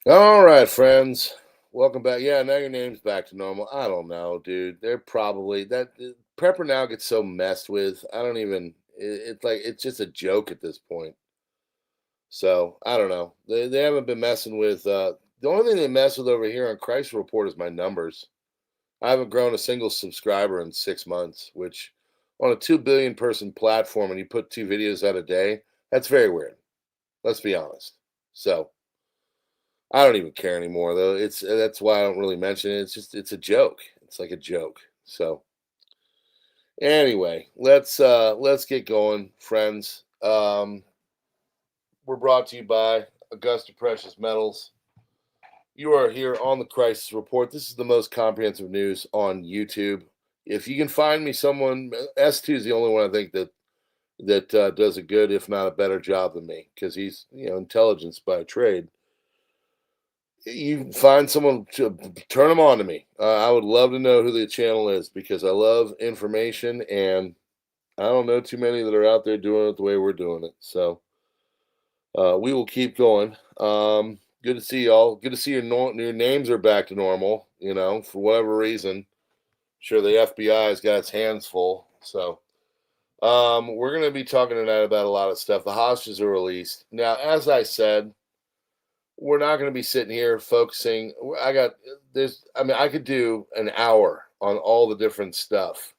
All right, friends. Welcome back. Yeah, now your name's back to normal. I don't know, dude. They're probably that Prepper now gets so messed with. I don't even. It's like it's just a joke at this point. So I don't know. They haven't been messing with. The only thing they mess with over here on Christ Report is my numbers. I haven't grown a single subscriber in 6 months, which on a 2 billion person platform, and you put two videos out a day, that's very weird. Let's be honest. So I don't even care anymore though. It's That's why I don't really mention it. It's a joke. It's like a joke. So anyway, let's get going, friends. We're brought to you by Augusta Precious Metals. You are here on the Crisis Report. This is the most comprehensive news on YouTube. If you can find me someone, S2 is the only one I think that does a good, if not a better job than me, because he's intelligence by trade. You find someone to turn them on to me. I would love to know who the channel is because I love information and I don't know too many that are out there doing it the way we're doing it. So we will keep going. Good to see y'all. Good to see your names are back to normal. For whatever reason, sure the FBI has got its hands full. So we're going to be talking tonight about a lot of stuff. The hostages are released now. As I said, we're not going to be sitting here focusing. I could do an hour on all the different stuff.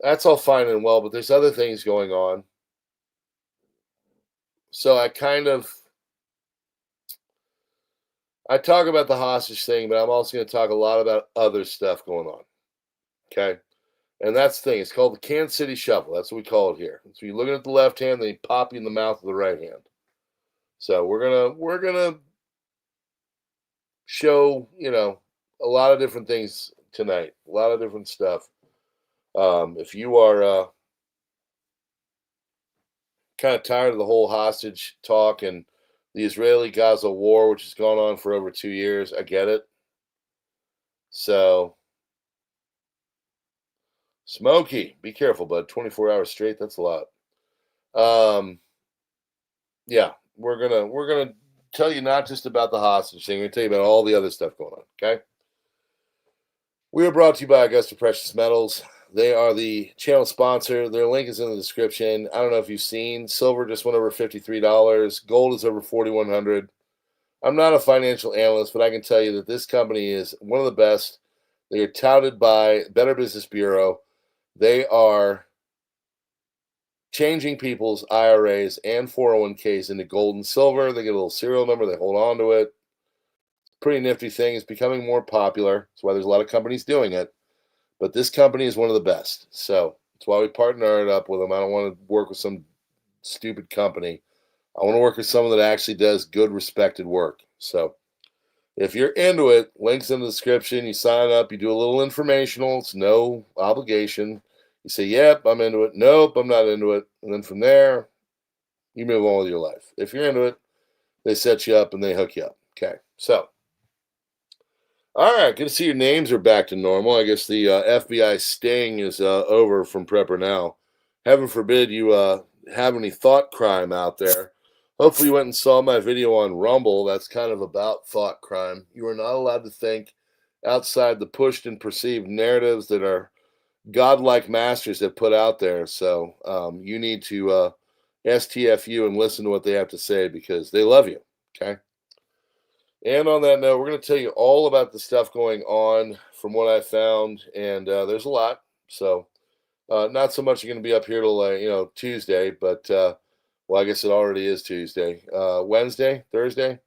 That's all fine and well, but there's other things going on. So I talk about the hostage thing, but I'm also going to talk a lot about other stuff going on. Okay. And that's the thing. It's called the Kansas City Shuffle. That's what we call it here. So you're looking at the left hand, then you pop you in the mouth with the right hand. So we're gonna show, a lot of different things tonight, a lot of different stuff. If you are kind of tired of the whole hostage talk and the Israeli-Gaza war, which has gone on for over 2 years, I get it. So, Smokey, be careful, bud. 24 hours straight, that's a lot. Um, yeah, we're gonna tell you not just about the hostage thing. We're gonna tell you about all the other stuff going on. Okay. We are brought to you by Augusta Precious Metals. They are the channel sponsor. Their link is in the description. I don't know if you've seen silver just went over $53. Gold is over 4,100. I'm not a financial analyst, but I can tell you that this company is one of the best. They are touted by Better Business Bureau. They are changing people's IRAs and 401ks into gold and silver. They get a little serial number. They hold on to it. Pretty nifty thing. It's becoming more popular. That's why there's a lot of companies doing it. But this company is one of the best. So that's why we partnered up with them. I don't want to work with some stupid company. I want to work with someone that actually does good, respected work. So if you're into it, links in the description. You sign up, you do a little informational. It's no obligation. You say, yep, I'm into it. Nope, I'm not into it. And then from there, you move on with your life. If you're into it, they set you up and they hook you up. Okay. So, all right. Good to see your names are back to normal. I guess the FBI sting is over from PrepperNow. Heaven forbid you have any thought crime out there. Hopefully, you went and saw my video on Rumble. That's kind of about thought crime. You are not allowed to think outside the pushed and perceived narratives that are godlike masters have put out there. So you need to STFU and listen to what they have to say because they love you. Okay. And on that note, we're going to tell you all about the stuff going on from what I found, and there's a lot. So not so much going to be up here till Tuesday, but well, I guess it already is Tuesday, Wednesday, Thursday.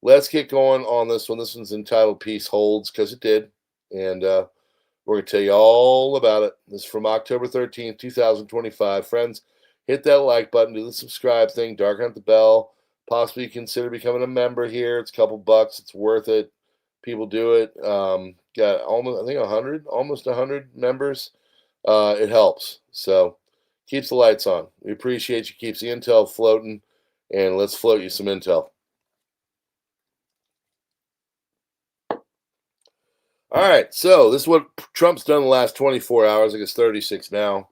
Let's get going on this one. This one's entitled "Peace Holds" because it did, and we're going to tell you all about it. This is from October 13th, 2025. Friends, hit that like button, do the subscribe thing, darken up the bell. Possibly consider becoming a member here. It's a couple bucks. It's worth it. People do it. Got almost, I think, 100, almost 100 members. It helps. So keeps the lights on. We appreciate you. Keeps the intel floating. And let's float you some intel. All right. So this is what Trump's done the last 24 hours. I guess 36 now.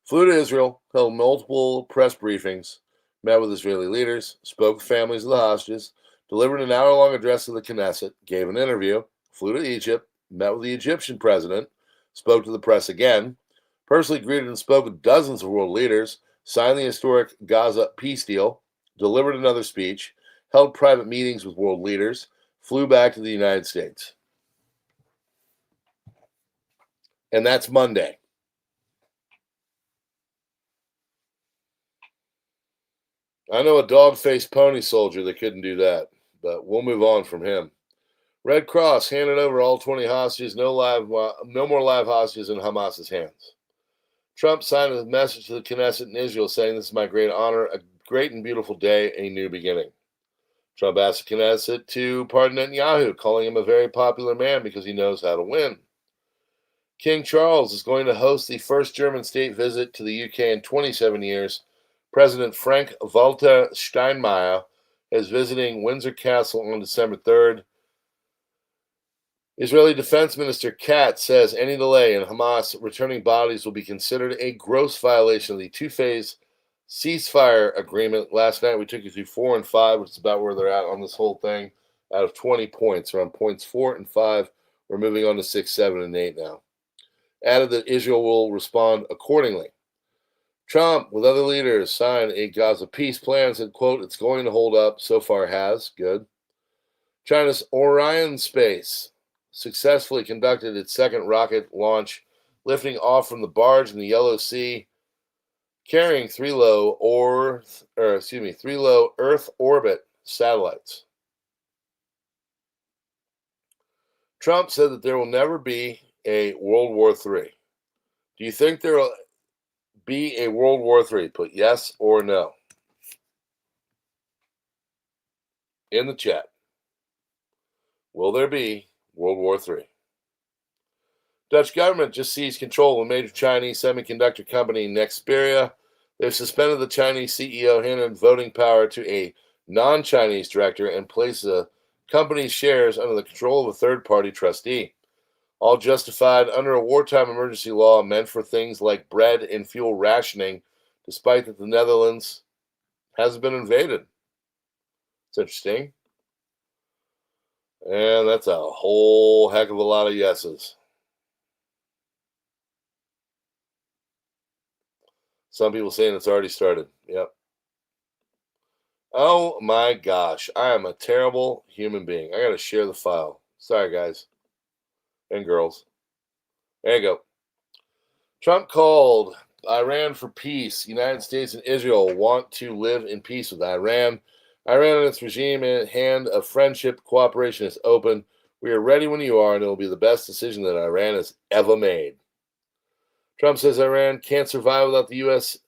Flew to Israel, held multiple press briefings, met with Israeli leaders, spoke with families of the hostages, delivered an hour-long address to the Knesset, gave an interview, flew to Egypt, met with the Egyptian president, spoke to the press again, personally greeted and spoke with dozens of world leaders, signed the historic Gaza peace deal, delivered another speech, held private meetings with world leaders, flew back to the United States. And that's Monday. I know a dog-faced pony soldier that couldn't do that, but we'll move on from him. Red Cross handed over all 20 hostages, no more live hostages in Hamas's hands. Trump signed a message to the Knesset in Israel saying, "This is my great honor, a great and beautiful day, a new beginning." Trump asked the Knesset to pardon Netanyahu, calling him a very popular man because he knows how to win. King Charles is going to host the first German state visit to the UK in 27 years. President Frank-Walter Steinmeier is visiting Windsor Castle on December 3rd. Israeli Defense Minister Katz says any delay in Hamas returning bodies will be considered a gross violation of the two-phase ceasefire agreement. Last night we took you through 4 and 5, which is about where they're at on this whole thing. Out of 20 points, around points 4 and 5, we're moving on to 6, 7, and 8 now. Added that Israel will respond accordingly. Trump, with other leaders, signed a Gaza peace plan, said, quote, "It's going to hold up. So far has. Good." China's Orion Space successfully conducted its second rocket launch, lifting off from the barge in the Yellow Sea, carrying three low Earth orbit satellites. Trump said that there will never be a World War III. Do you think there will be a World War III? Put yes or no in the chat. Will there be World War III? Dutch government just seized control of a major Chinese semiconductor company, Nexperia. They've suspended the Chinese CEO, handed voting power to a non-Chinese director, and placed the company's shares under the control of a third-party trustee. All justified under a wartime emergency law meant for things like bread and fuel rationing, despite that the Netherlands hasn't been invaded. It's interesting. And that's a whole heck of a lot of yeses. Some people saying it's already started. Yep. Oh my gosh. I am a terrible human being. I got to share the file. Sorry, guys and girls. There you go. Trump called Iran for peace. United States and Israel want to live in peace with Iran. Iran and its regime and hand of friendship, cooperation is open. We are ready when you are, and it will be the best decision that Iran has ever made. Trump says Iran can't survive without the U.S.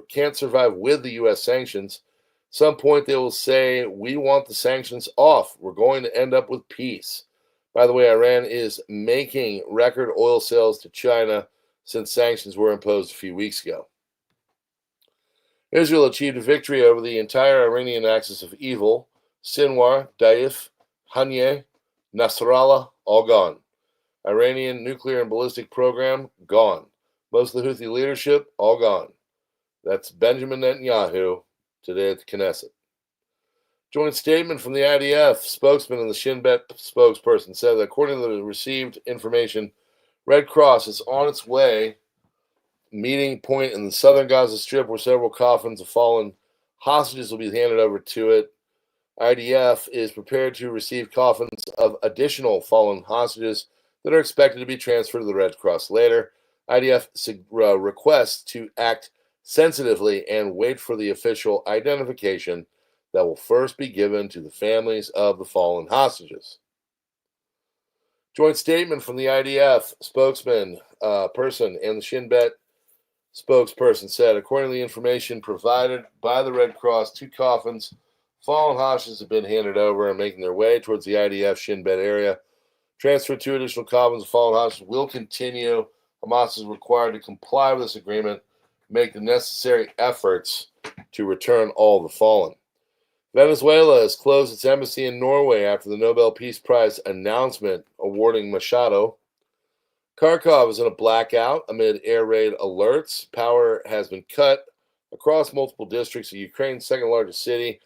Can't survive with the U.S. sanctions. At some point, they will say, "We want the sanctions off. We're going to end up with peace." By the way, Iran is making record oil sales to China since sanctions were imposed a few weeks ago. Israel achieved a victory over the entire Iranian axis of evil. Sinwar, Daif, Haniyeh, Nasrallah, all gone. Iranian nuclear and ballistic program, gone. Most of the Houthi leadership, all gone. That's Benjamin Netanyahu today at the Knesset. Joint statement from the IDF spokesman and the Shin Bet spokesperson said that according to the received information, Red Cross is on its way, meeting point in the southern Gaza Strip where several coffins of fallen hostages will be handed over to it. IDF is prepared to receive coffins of additional fallen hostages that are expected to be transferred to the Red Cross later. IDF requests to act sensitively and wait for the official identification that will first be given to the families of the fallen hostages. Joint statement from the IDF spokesman person and the Shin Bet spokesperson said, according to the information provided by the Red Cross, 2 coffins, fallen hostages have been handed over and making their way towards the IDF Shin Bet area. Transfer 2 additional coffins of fallen hostages will continue. Hamas is required to comply with this agreement, make the necessary efforts to return all the fallen. Venezuela has closed its embassy in Norway after the Nobel Peace Prize announcement awarding Machado. Kharkov is in a blackout amid air raid alerts. Power has been cut across multiple districts of Ukraine's second largest city,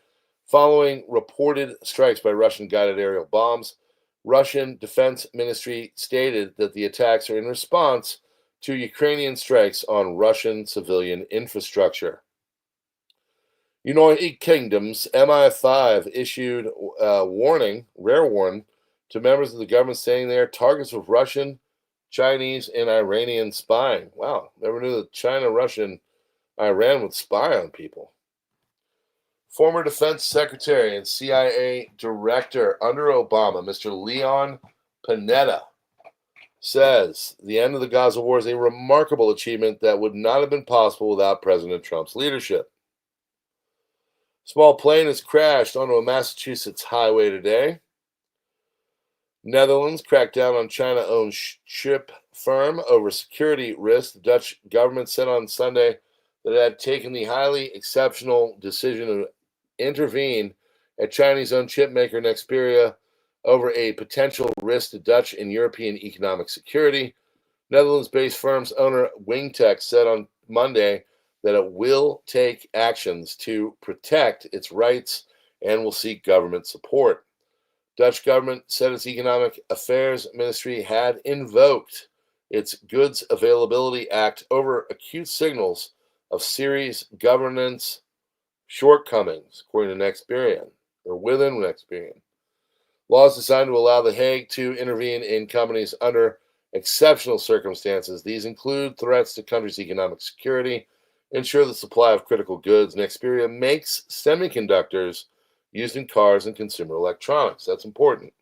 following reported strikes by Russian-guided aerial bombs. Russian Defense Ministry stated that the attacks are in response to Ukrainian strikes on Russian civilian infrastructure. United Kingdom's MI5 issued a rare warning, to members of the government saying they are targets of Russian, Chinese, and Iranian spying. Wow, never knew that China, Russia, and Iran would spy on people. Former Defense Secretary and CIA Director under Obama, Mr. Leon Panetta, says the end of the Gaza war is a remarkable achievement that would not have been possible without President Trump's leadership. Small plane has crashed onto a Massachusetts highway today. Netherlands cracked down on China-owned ship firm over security risks. The Dutch government said on Sunday that it had taken the highly exceptional decision to intervene at Chinese-owned chip maker Nexperia over a potential risk to Dutch and European economic security. Netherlands-based firm's owner Wingtech said on Monday that it will take actions to protect its rights and will seek government support. Dutch government said its Economic Affairs Ministry had invoked its Goods Availability Act over acute signals of serious governance shortcomings, according to Nexperia, or within Nexperia. Laws designed to allow The Hague to intervene in companies under exceptional circumstances. These include threats to countries' economic security, ensure the supply of critical goods. Nexperia makes semiconductors used in cars and consumer electronics. That's important.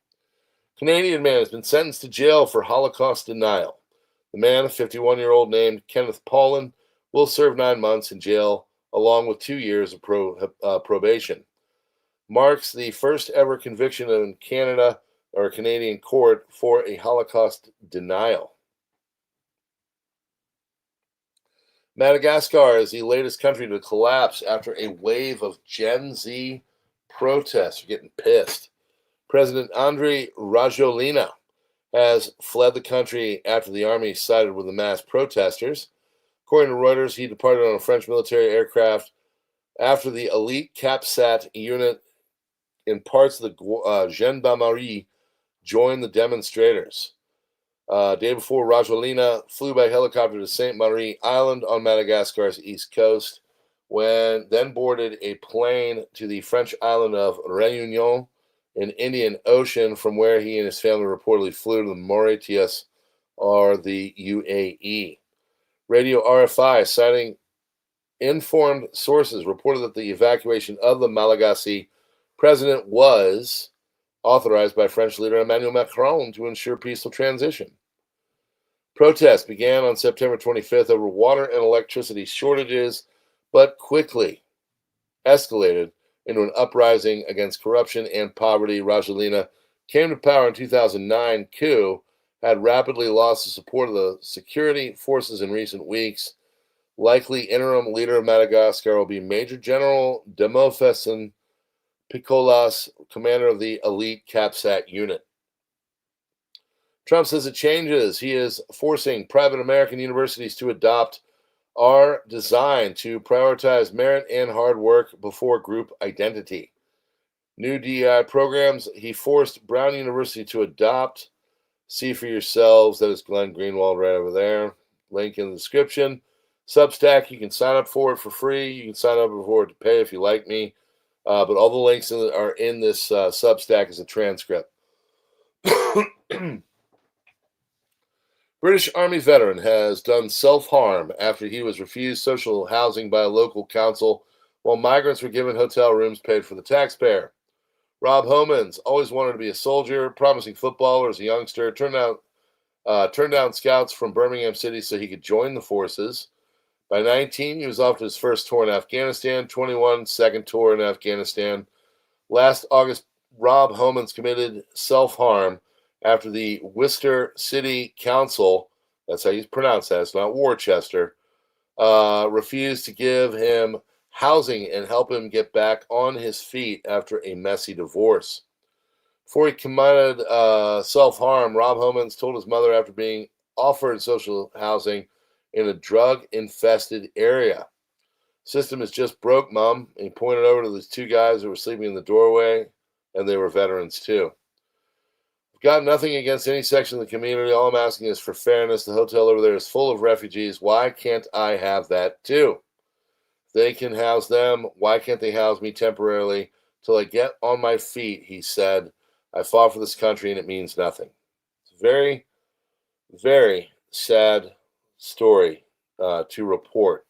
Canadian man has been sentenced to jail for Holocaust denial. The man, a 51-year-old named Kenneth Paulin, will serve 9 months in jail along with 2 years of probation. Marks the first ever conviction in Canada or a Canadian court for a Holocaust denial. Madagascar is the latest country to collapse after a wave of Gen Z protests. They're getting pissed. President Andry Rajoelina has fled the country after the army sided with the mass protesters. According to Reuters, he departed on a French military aircraft after the elite CAPSAT unit in parts of the gendarmerie joined the demonstrators. Day before, Rajoelina flew by helicopter to Saint Marie Island on Madagascar's east coast, then boarded a plane to the French island of Réunion in Indian Ocean, from where he and his family reportedly flew to the Mauritius or the UAE. Radio RFI, citing informed sources, reported that the evacuation of the Malagasy president was authorized by French leader Emmanuel Macron to ensure peaceful transition. Protests began on September 25th over water and electricity shortages, but quickly escalated into an uprising against corruption and poverty. Rajoelina came to power in 2009 coup, had rapidly lost the support of the security forces in recent weeks. Likely interim leader of Madagascar will be Major General Demofesen Picolas, commander of the elite CAPSAT unit. Trump says it changes. He is forcing private American universities to adopt are designed to prioritize merit and hard work before group identity. New DEI programs he forced Brown University to adopt. See for yourselves. That is Glenn Greenwald right over there. Link in the description. Substack, you can sign up for it for free. You can sign up for it to pay if you like me. But all the links are in this Substack as a transcript. British Army veteran has done self-harm after he was refused social housing by a local council while migrants were given hotel rooms paid for the taxpayer. Rob Homans always wanted to be a soldier, promising footballer as a youngster, turned down scouts from Birmingham City so he could join the forces. By 19, he was off to his first tour in Afghanistan, 21, second tour in Afghanistan. Last August, Rob Homans committed self-harm after the Worcester City Council, that's how you pronounce that, it's not Worcester, refused to give him housing and help him get back on his feet after a messy divorce. Before he committed self-harm, Rob Homans told his mother after being offered social housing in a drug-infested area. System is just broke, Mom. And he pointed over to these two guys who were sleeping in the doorway, and they were veterans too. I've got nothing against any section of the community. All I'm asking is for fairness. The hotel over there is full of refugees. Why can't I have that too? If they can house them, why can't they house me temporarily till I get on my feet? He said. I fought for this country and it means nothing. It's a very, very sad story to report.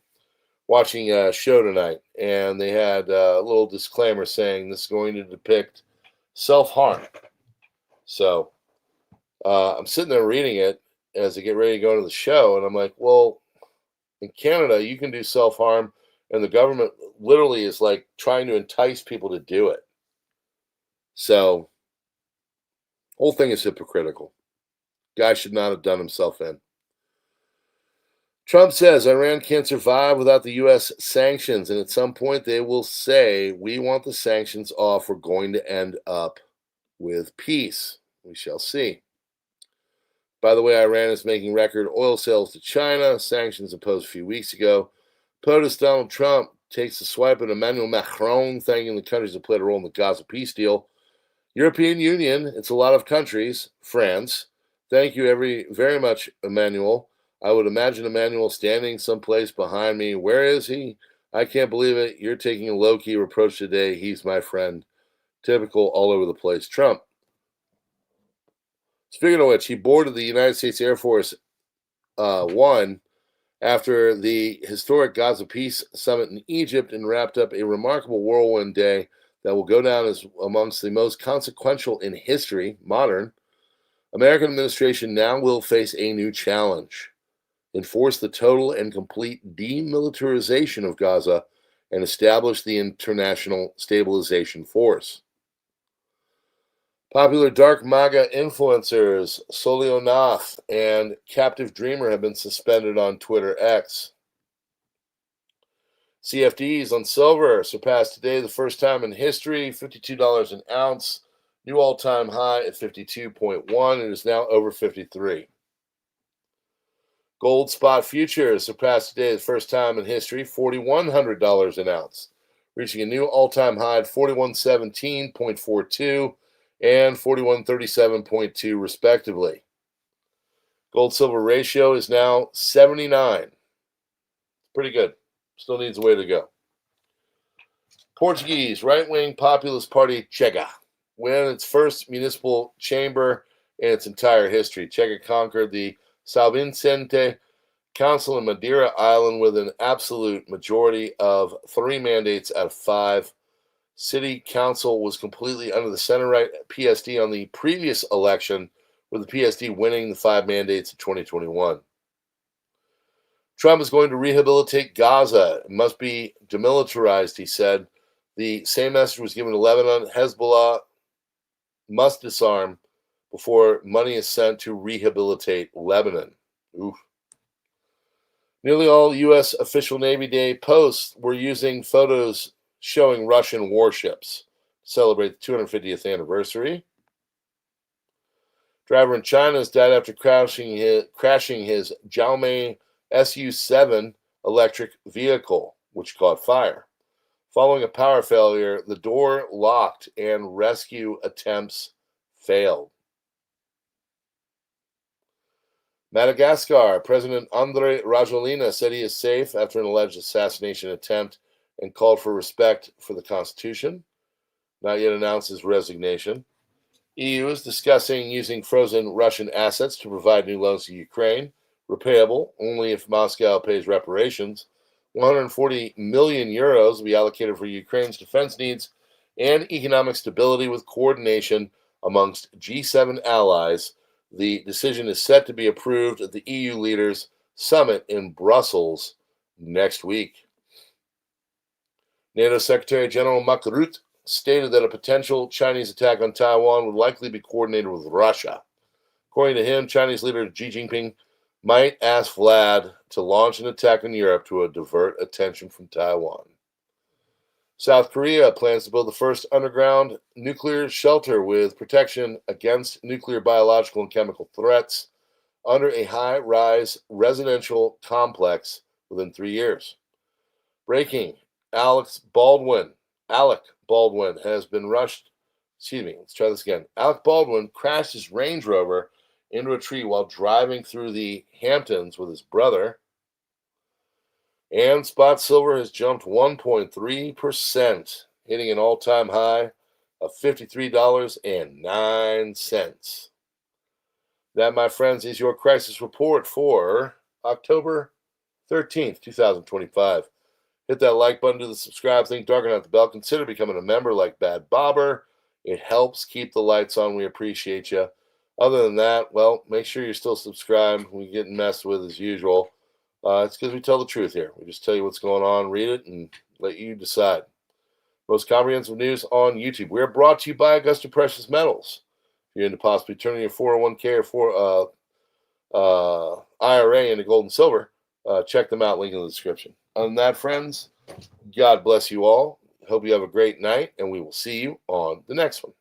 Watching a show tonight, and they had a little disclaimer saying this is going to depict self-harm. So I'm sitting there reading it as I get ready to go into the show, and I'm like, well, in Canada, you can do self-harm, and the government literally is like trying to entice people to do it. So whole thing is hypocritical. Guy should not have done himself in. Trump says Iran can't survive without the U.S. sanctions, and at some point they will say, we want the sanctions off. We're going to end up with peace. We shall see. By the way, Iran is making record oil sales to China, sanctions imposed a few weeks ago. POTUS Donald Trump takes a swipe at Emmanuel Macron, thanking the countries that played a role in the Gaza peace deal. European Union, it's a lot of countries. France, thank you very much, Emmanuel. I would imagine Emmanuel standing someplace behind me. Where is he? I can't believe it. You're taking a low-key reproach today. He's my friend. Typical all over the place. Trump. Speaking of which, he boarded the United States Air Force One after the historic Gaza Peace Summit in Egypt and wrapped up a remarkable whirlwind day that will go down as amongst the most consequential in history, modern. American administration now will face a new challenge. Enforce the total and complete demilitarization of Gaza, and establish the International Stabilization Force. Popular dark MAGA influencers Solionath and Captive Dreamer have been suspended on Twitter X. CFDs on silver surpassed today the first time in history, $52 an ounce, new all-time high at 52.1. It is now over 53. Gold spot futures surpassed today the first time in history, $4,100 an ounce, reaching a new all-time high at 4117.42 and 4137.2 respectively. Gold-silver ratio is now 79. Pretty good. Still needs a way to go. Portuguese right-wing populist party Chega won its first municipal chamber in its entire history. Chega conquered the São Vicente Council in Madeira Island with an absolute majority of 3 mandates out of 5. City Council was completely under the center-right PSD on the previous election, with the PSD winning the 5 mandates in 2021. Trump is going to rehabilitate Gaza. It must be demilitarized, he said. The same message was given to Lebanon. Hezbollah must disarm before money is sent to rehabilitate Lebanon. Oof. Nearly all U.S. official Navy Day posts were using photos showing Russian warships to celebrate the 250th anniversary. Driver in China has died after crashing his Xiaomi Su-7 electric vehicle, which caught fire. Following a power failure, the door locked and rescue attempts failed. Madagascar, President André Rajoelina said he is safe after an alleged assassination attempt and called for respect for the Constitution. Not yet announced his resignation. EU is discussing using frozen Russian assets to provide new loans to Ukraine, repayable only if Moscow pays reparations. 140 million euros will be allocated for Ukraine's defense needs and economic stability with coordination amongst G7 allies. The decision is set to be approved at the EU leaders' summit in Brussels next week. NATO Secretary General Mark Rutte stated that a potential Chinese attack on Taiwan would likely be coordinated with Russia. According to him, Chinese leader Xi Jinping might ask Vlad to launch an attack on Europe to divert attention from Taiwan. South Korea plans to build the first underground nuclear shelter with protection against nuclear, biological, and chemical threats under a high-rise residential complex within 3 years. Breaking. Alec Baldwin has been rushed. Excuse me, let's try this again. Alec Baldwin crashed his Range Rover into a tree while driving through the Hamptons with his brother. And spot silver has jumped 1.3%, hitting an all-time high of $53.09. That, my friends, is your crisis report for October 13th, 2025. Hit that like button, do the subscribe thing, darken out the bell. Consider becoming a member like Bad Bobber. It helps keep the lights on. We appreciate you. Other than that, well, make sure you're still subscribed. We're getting messed with as usual. It's because we tell the truth here. We just tell you what's going on, read it, and let you decide. Most comprehensive news on YouTube. We're brought to you by Augusta Precious Metals. If you're into possibly turning your 401k or IRA into gold and silver, check them out. Link in the description. Other than that, friends, God bless you all. Hope you have a great night, and we will see you on the next one.